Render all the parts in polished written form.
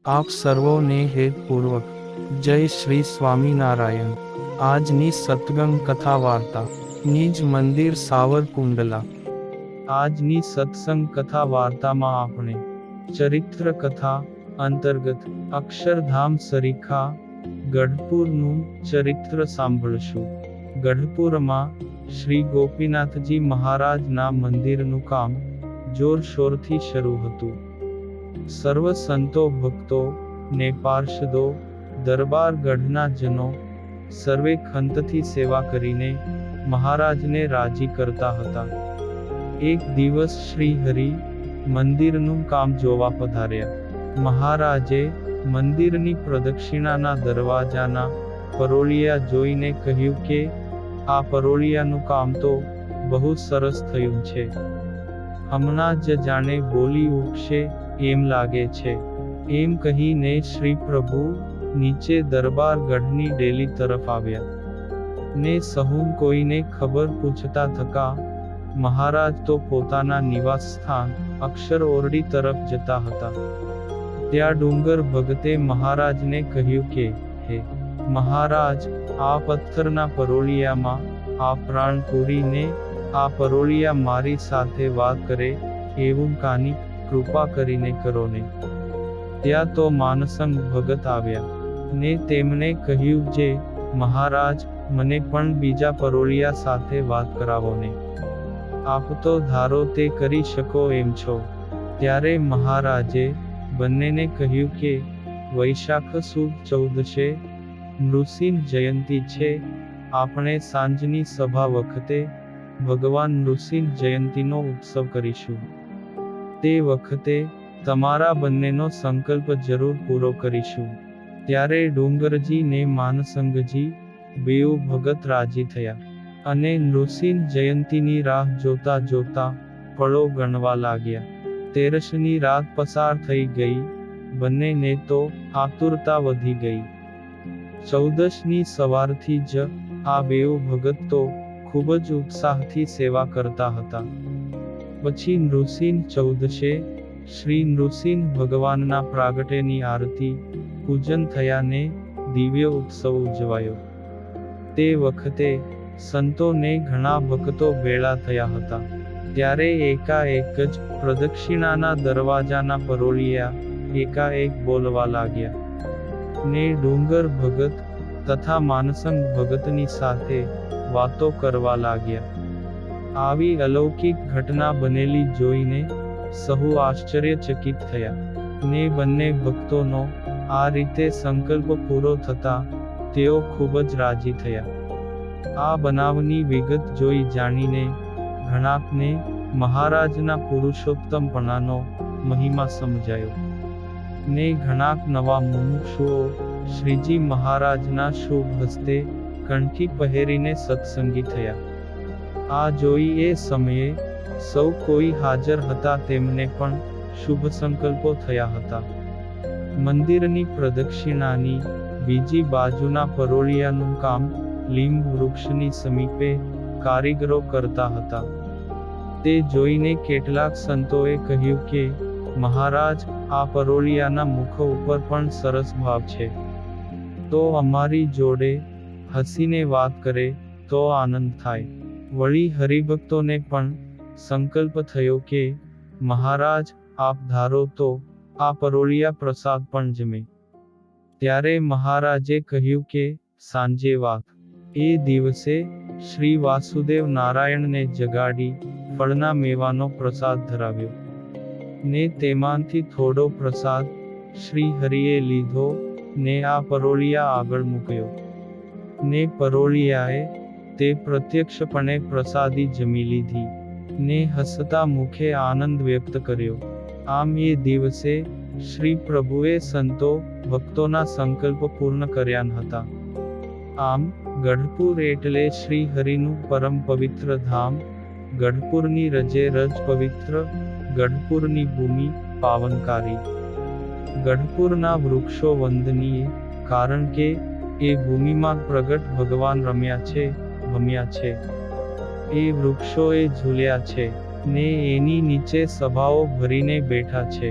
આપ સર્વોને હેતપૂર્વક જય શ્રી સ્વામિનારાયણ। આજની સત્સંગ કથા વાર્તા નિજ મંદિર સાવરકુંડલા। આજની સત્સંગ કથા વાર્તામાં આપણે ચરિત્ર કથા અંતર્ગત અક્ષરધામ સરીખા ગઢપુરનું ચરિત્ર સાંભળશું। ગઢપુરમાં શ્રી ગોપીનાથજી મહારાજના મંદિરનું કામ જોરશોરથી શરૂ હતું। સર્વ સંતો ભક્તો ને પાર્ષદો દરબાર ગઢના જનો સર્વે ખંતથી સેવા કરીને મહારાજને રાજી કરતા હતા। એક દિવસ શ્રી હરિ મંદિરનું કામ જોવા પધાર્યા। મહારાજે મંદિરની પ્રદક્ષિણાના દરવાજાના પરોળિયા જોઈને કહ્યું કે આ પરોળિયાનું કામ તો બહુ સરસ થયું છે, હમણાં જ જાણે બોલી ઉઠશે એમ લાગે છે। એમ કહીને શ્રી પ્રભુ નીચે દરબાર ગઢની ડેલી તરફ આવ્યા ને સહુ કોઈને ખબર પૂછતા થકા મહારાજ તો પોતાના નિવાસ સ્થાન અક્ષર ઓરડી તરફ જતા હતા। ત્યાં ડુંગર ભગતે મહારાજને કહ્યું કે હે મહારાજ, આ પથ્થરના પરોળિયામાં આ પ્રાણ પૂરીને આ પરોળિયા મારી સાથે વાત કરે એવું કાની કૃપા કરીને કરો ને। ત્યાં તો માનસંગ ભગત આવ્યા ને તેમણે કહ્યું જે મહારાજ, મને પણ બીજા પરોળિયા સાથે વાત કરાવો ને, આપ તો ધારો તે કરી શકો એમ છો। ત્યારે મહારાજે બંનેને કહ્યું કે વૈશાખ સુદ 14 નૃસિંહ જયંતી છે, આપણે સાંજની સભા વખતે ભગવાન નૃસિંહ જયંતીનો ઉત્સવ કરીશું। તે વખતે તમારા બંનેનો સંકલ્પ જરૂર પૂરો કરીશું। ત્યારે ડુંગરજી ને માનસંગજી બેઉ ભગત રાજી થયા અને નૃસિંહ જયંતીની રાહ જોતા જોતા પળો ગણવા લાગ્યા। 13ની રાત પસાર થઈ ગઈ, બંનેને તો આતુરતા વધી ગઈ। 14ની સવારથી જ આ બેઉ ભગત તો ખૂબ જ ઉત્સાહથી સેવા કરતા હતા। પછી નૃસિંહ 14 શ્રી નૃસિંહ ભગવાનના પ્રાગટ્યની આરતી પૂજન થયા ને દિવ્ય ઉત્સવ ઉજવાયો। તે વખતે સંતો ને ઘણા ભક્તો ભેળા થયા હતા। ત્યારે એકાએક જ પ્રદક્ષિણાના દરવાજાના પરોળિયા એકાએક બોલવા લાગ્યા ને ડુંગર ભગત તથા માનસંગ ભગતની સાથે વાતો કરવા લાગ્યા। આવી અલૌકિક ઘટના બનેલી જોઈને સહુ આશ્ચર્યચકિત થયા ને બંને ભક્તોનો આ રીતે સંકલ્પ પૂરો થતા તેઓ ખૂબ જ રાજી થયા। આ બનાવની વિગત જોઈ જાણીને ઘણાકને મહારાજના પુરુષોત્તમપણાનો મહિમા સમજાયો ને ઘણાક નવા મુમુક્ષુઓ શ્રીજી મહારાજના શુભ હસ્તે કંઠી પહેરીને સત્સંગી થયા। આ જોઈ એ સમયે સૌ કોઈ હાજર હતા તેમને પણ શુભ સંકલ્પો થયા હતા। મંદિરની પ્રદક્ષિણાની બીજી બાજુના પરોળિયાનું કામ લીંબ વૃક્ષની સમીપે કારીગરો કરતા હતા। તે જોઈને કેટલાક સંતોએ કહ્યું કે મહારાજ, આ પરોળિયાના મુખ ઉપર પણ સરસ ભાવ છે, તો અમારી જોડે હસીને વાત કરે તો આનંદ થાય। વળી હરિભક્તોને પણ સંકલ્પ થયો કે મહારાજ, આપ ધારો તો આ પરોળિયા પ્રસાદ પણ જમે। ત્યારે મહારાજે કહ્યું કે સાંજે વાત। એ દિવસે શ્રી વાસુદેવ નારાયણને જગાડી ફળના મેવાનો પ્રસાદ ધરાવ્યો ને તેમાંથી થોડો પ્રસાદ શ્રી હરિએ લીધો ને આ પરોળિયા આગળ મૂક્યો ને પરોળિયાએ તે પ્રત્યક્ષપણે પ્રસાદી જમી લીધી ને હસતા મુખે આનંદ વ્યક્ત કર્યો। આમ એ દિવસે શ્રી પ્રભુએ સંતો ભક્તોના સંકલ્પ પૂર્ણ કર્યા હતા। આમ ગઢપુર એટલે શ્રી હરિનું પરમ પવિત્ર ધામ। ગઢપુરની રજે રજ પવિત્ર, ગઢપુરની ભૂમિ પાવનકારી। ગઢપુરના વૃક્ષો વંદનીય, કારણ કે એ ભૂમિમાં પ્રગટ ભગવાન રમ્યા છે, ભમ્યા છે। એ વૃક્ષોએ ઝૂલ્યા છે ને એની નીચે સભાઓ ભરીને બેઠા છે।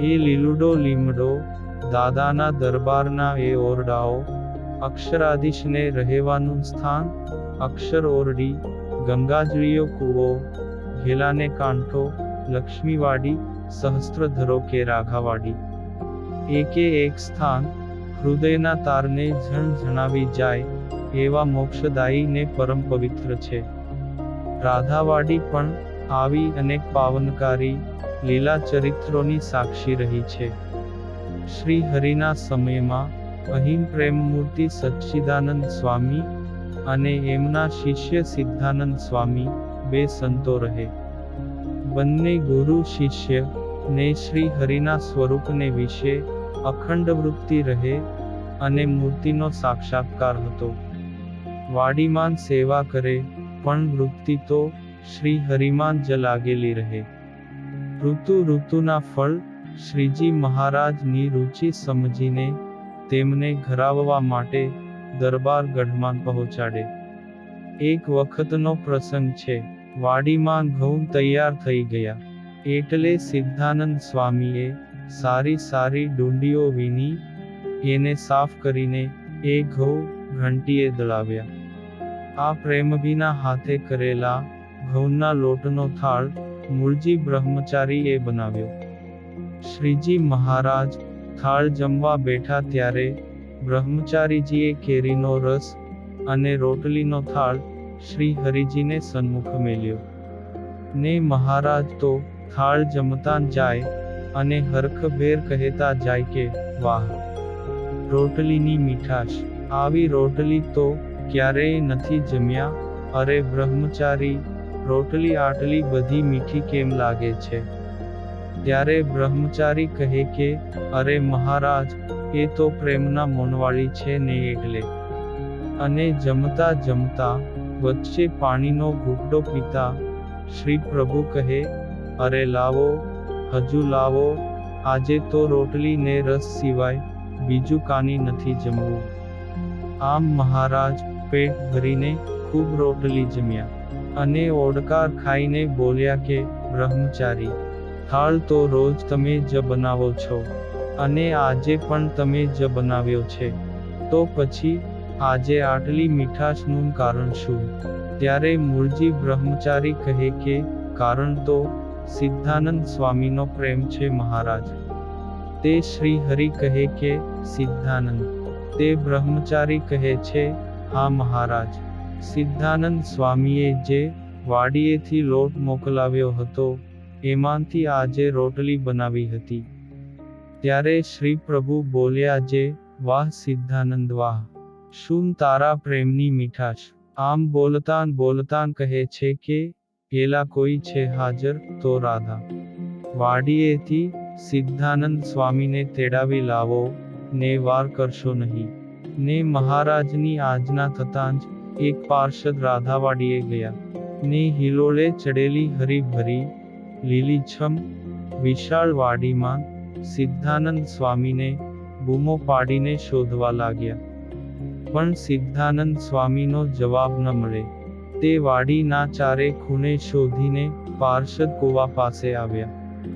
એ લીલુડો લીમડો દાદાના દરબારના એ ઓરડાઓ, અક્ષરાધીશને રહેવાનું સ્થાન, અક્ષર ઓરડી, ગંગાજળીયો કૂવો, ઘેલાને કાંઠો, લક્ષ્મીવાડી, સહસ્ત્રધરો કે રાઘાવાડી. એકે એક સ્થાન હૃદયના તારને ઝણઝણાવી જાય એવા મોક્ષદાયી ને પરમ પવિત્ર છે. રાધાવાડી પણ આવી અનેક પાવનકારી લીલા ચરિત્રોની સાક્ષી રહી છે. શ્રી હરિના સમયમાં અહીં પ્રેમમૂર્તિ સચ્ચિદાનંદ સ્વામી અને એમના શિષ્ય સિદ્ધાનંદ સ્વામી બે સંતો રહે. બંને ગુરુ શિષ્ય ને શ્રી હરિના સ્વરૂપને વિશે અખંડ વૃત્તિ રહે અને મૂર્તિનો સાક્ષાત્કાર હતો. વાડીમાન સેવા કરે પણ વૃત્તિ તો શ્રી હરિમાન જ લાગેલી રહે. ઋતુ ઋતુના ફળ શ્રીજી મહારાજની રુચિ સમજીને તેમને ઘરાવવા માટે દરબાર ગઢમાં પહોંચાડે. એક વખતનો પ્રસંગ છે. વાડીમાં ઘઉં તૈયાર થઈ ગયા એટલે સિદ્ધાનંદ સ્વામીએ સારી સારી ડુંડીઓ વીણી એને સાફ કરીને એ ઘઉં ઘંટીએ દળાવ્યા. આ પ્રેમભીના હાથે કરેલા ઘઉંના લોટનો થાળ મૂળજી બ્રહ્મચારીએ બનાવ્યો. શ્રીજી મહારાજ થાળ જમવા બેઠા ત્યારે બ્રહ્મચારીજીએ કેરીનો રસ અને રોટલીનો થાળ શ્રી હરિજીને સન્મુખ મેલ્યો. ને મહારાજ તો થાળ જમતા જાય અને હરખભેર કહેતા જાય કે વાહ, રોટલીની મીઠાશ, આવી રોટલી તો ક્યારેય નથી જમ્યા. અરે બ્રહ્મચારી, રોટલી આટલી બધી મીઠી કેમ લાગે છે? ત્યારે બ્રહ્મચારી કહે કે અરે મહારાજ, એ તો પ્રેમના મોનવાળી છે ને એટલે. અને જમતા જમતા વચ્ચે પાણીનો ઘૂંટડો પીતા શ્રી પ્રભુ કહે, અરે લાવો, હજુ લાવો, આજે તો રોટલી ને રસ સિવાય બીજું કાંઈ નથી જમવું. આમ મહારાજ પેટ ભરીને ખૂબ રોટલી જમ્યા અને ઓડકાર ખાઈને બોલ્યા કે બ્રહ્મચારી, થાળ તો રોજ તમે જ બનાવો છો અને આજે પણ તમે જ બનાવ્યો છે, તો પછી આજે આટલી મીઠાશનું કારણ શું? ત્યારે મૂળજી બ્રહ્મચારી કહે કે કારણ તો સિદ્ધાનંદ સ્વામીનો પ્રેમ છે મહારાજ. તે શ્રી હરિ કહે કે સિદ્ધાનંદ. તે બ્રહ્મચારી કહે છે હા મહારાજ. સિદ્ધાનંદ સ્વામીએ જે વાડીએથી લોટ મોકલાવ્યો હતો એમાંથી આજે રોટલી બનાવી હતી. ત્યારે શ્રી પ્રભુ બોલ્યા જે વાહ સિદ્ધાનંદ વાહ, શું તારા પ્રેમની મીઠાશ. આમ બોલતાન બોલતાન કહે છે કે એલા કોઈ છે હાજર તો રાધા. વાડીએથી સિદ્ધાનંદ સ્વામીને તેડાવી લાવો ને વાર કરશો નહીં. ને મહારાજની આજ્ઞા થતાં જ એક પાર્ષદ રાધાવાડીએ ગયા ને હિલોળે ચડેલી હરીભરી લીલીછમ વિશાળ વાડીમાં સિદ્ધાનંદ સ્વામીને બૂમો પાડીને શોધવા લાગ્યા. પણ સિદ્ધાનંદ સ્વામીનો જવાબ ન મળે. તે વાડીના ચારે ખૂણે શોધીને પાર્ષદ કૂવા પાસે આવ્યા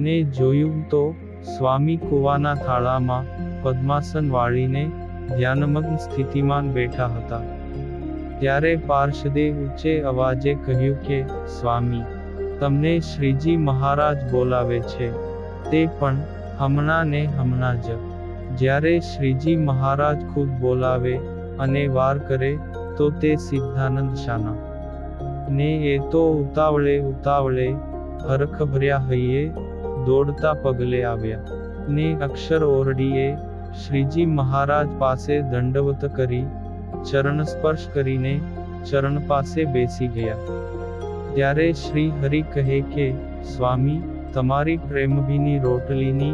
ને જોયું તો સ્વામી કૂવાના થાળામાં પદ્માસન વાળીને ધ્યાનમગ્ન સ્થિતિમાં બેઠા હતા. ત્યારે પાર્ષદે ઊંચે અવાજે કહ્યું કે સ્વામી, તમને શ્રીજી મહારાજ બોલાવે છે, તે પણ હમણાં ને હમણાં જ. જ્યારે શ્રીજી મહારાજ ખુદ બોલાવે અને વાર કરે તો તે સિદ્ધાનંદ શાના? ને એ તો ઉતાવળે ઉતાવળે હરખભર્યા હૈયે દોડતા પગલે આવ્યા ને અક્ષર ઓરડીએ શ્રીજી મહારાજ પાસે દંડવત કરી ચરણ સ્પર્શ કરીને ચરણ પાસે બેસી ગયા. ત્યારે શ્રી હરિ કહે કે સ્વામી, તમારી પ્રેમભીની રોટલીની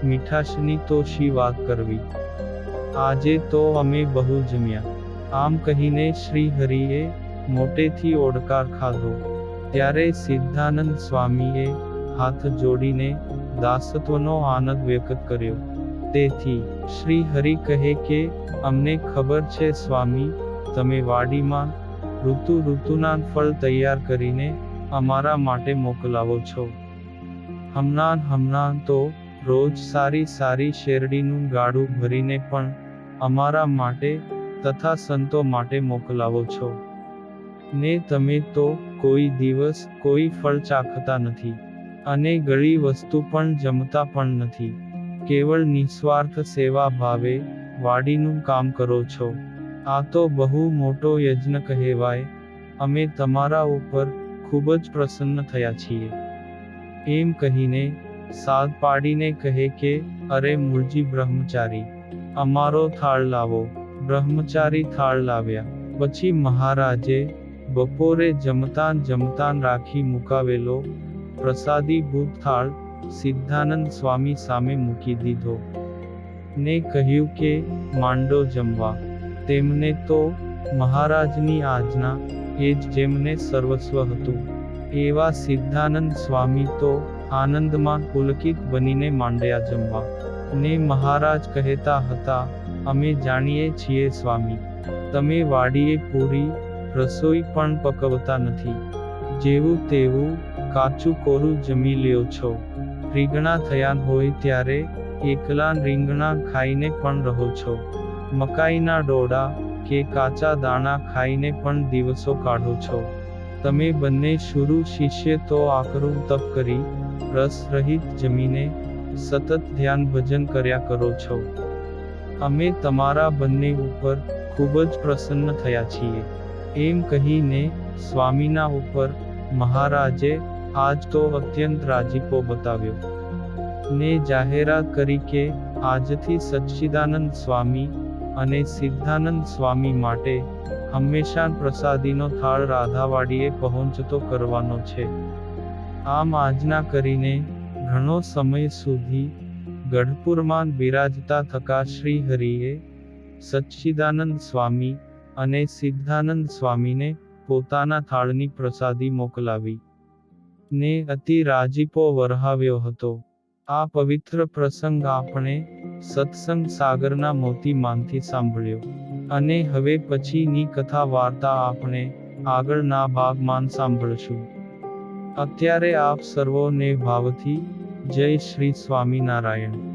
મીઠાશની તો શી વાત કરવી, આજે તો અમે બહુ જમ્યા. આમ કહીને શ્રી હરિએ મોટેથી ઓડકાર ખાધો. ત્યારે સિદ્ધાનંદ સ્વામીએ હાથ જોડીને દાસત્વનો આનંદ વ્યક્ત કર્યો. તેથી શ્રી હરિ કહે કે અમને ખબર છે સ્વામી, તમે વાડીમાં ઋતુના ફળ તૈયાર કરીને અમારા માટે મોકલાવો છો. હમણાં તો રોજ સારી સારી શેરડીનું ગાડું ભરીને પણ અમારા માટે તથા સંતો માટે મોકલાવો છો. ને તમે તો કોઈ દિવસ કોઈ ફળ ચાખતા નથી, અને ગળી વસ્તુ પણ જમતા પણ નથી. કેવળ નિસ્વાર્થ સેવા ભાવે વાડીનું કામ કરો છો. આ તો બહુ મોટો યજ્ઞ કહેવાય. અમે તમારા ઉપર ખૂબ જ પ્રસન્ન થયા છીએ. એમ કહીને સાદ પાડીને કહે કે, અરે મૂળજી બ્રહ્મચારી, અમારો થાળ લાવો. બ્રહ્મચારી થાળ લાવ્યા. પછી મહારાજે બપોરે જમતાન રાખી મુકાવેલો પ્રસાદીભૂત થાળ સિદ્ધાનંદ સ્વામી સામે મૂકી દીધો. ને કહ્યું કે, માંડો જમવા. તેમને તો મહારાજની આજ્ઞા એ જ જેમને સર્વસ્વ હતું. એવા સિદ્ધાનંદ સ્વામી તો આનંદમાં પુલકિત બનીને માંડ્યા જમવા. ને મહારાજ કહેતા હતા, અમે જાણીએ છીએ સ્વામી, તમે વાડીએ પૂરી રસોઈ પણ પકવતા નથી. જેવું તેવું કાચું કોરું જમી લ્યો છો. રીંગણા થયા હોય ત્યારે એકલા રીંગણા ખાઈને પણ રહો છો. મકાઈના ડોડા કે કાચા દાણા ખાઈને પણ દિવસો કાઢો છો. તમે બંને શુરુ શિષ્ય તો આકરું તપ કરી રસ રહિત જમીને સતત ધ્યાન ભજન કર્યા કરો છો. અમે તમારા બંને ઉપર ખૂબ જ પ્રસન્ન થયા છીએ. એમ કહીને સ્વામીના ઉપર મહારાજે આજ તો અત્યંત રાજીપો બતાવ્યો. ને જાહેરાત કરી કે આજથી સચ્ચિદાનંદ સ્વામી અને સિદ્ધાનંદ સ્વામી માટે હંમેશા પ્રસાદીનો થાળ રાધાવાડીએ પહોંચતો કરવાનો છે. આમ આજ્ઞા કરીને ઘણો સમય સુધી ગઢપુરમાં બિરાજતા થકા શ્રી હરિએ સચ્ચિદાનંદ સ્વામી અને સિદ્ધાનંદ સ્વામીને પોતાના થાળની પ્રસાદી મોકલાવી. ને અતિ રાજીપો વરહાવ્યો હતો. આ પવિત્ર પ્રસંગ આપણે સત્સંગ સાગરના મોતીમાંથી સાંભળ્યો. અને હવે પછીની કથા વાર્તા આપણે આગળના ભાગમાં સાંભળશું. અત્યારે આપ સર્વોને ભાવથી જય શ્રી સ્વામિનારાયણ.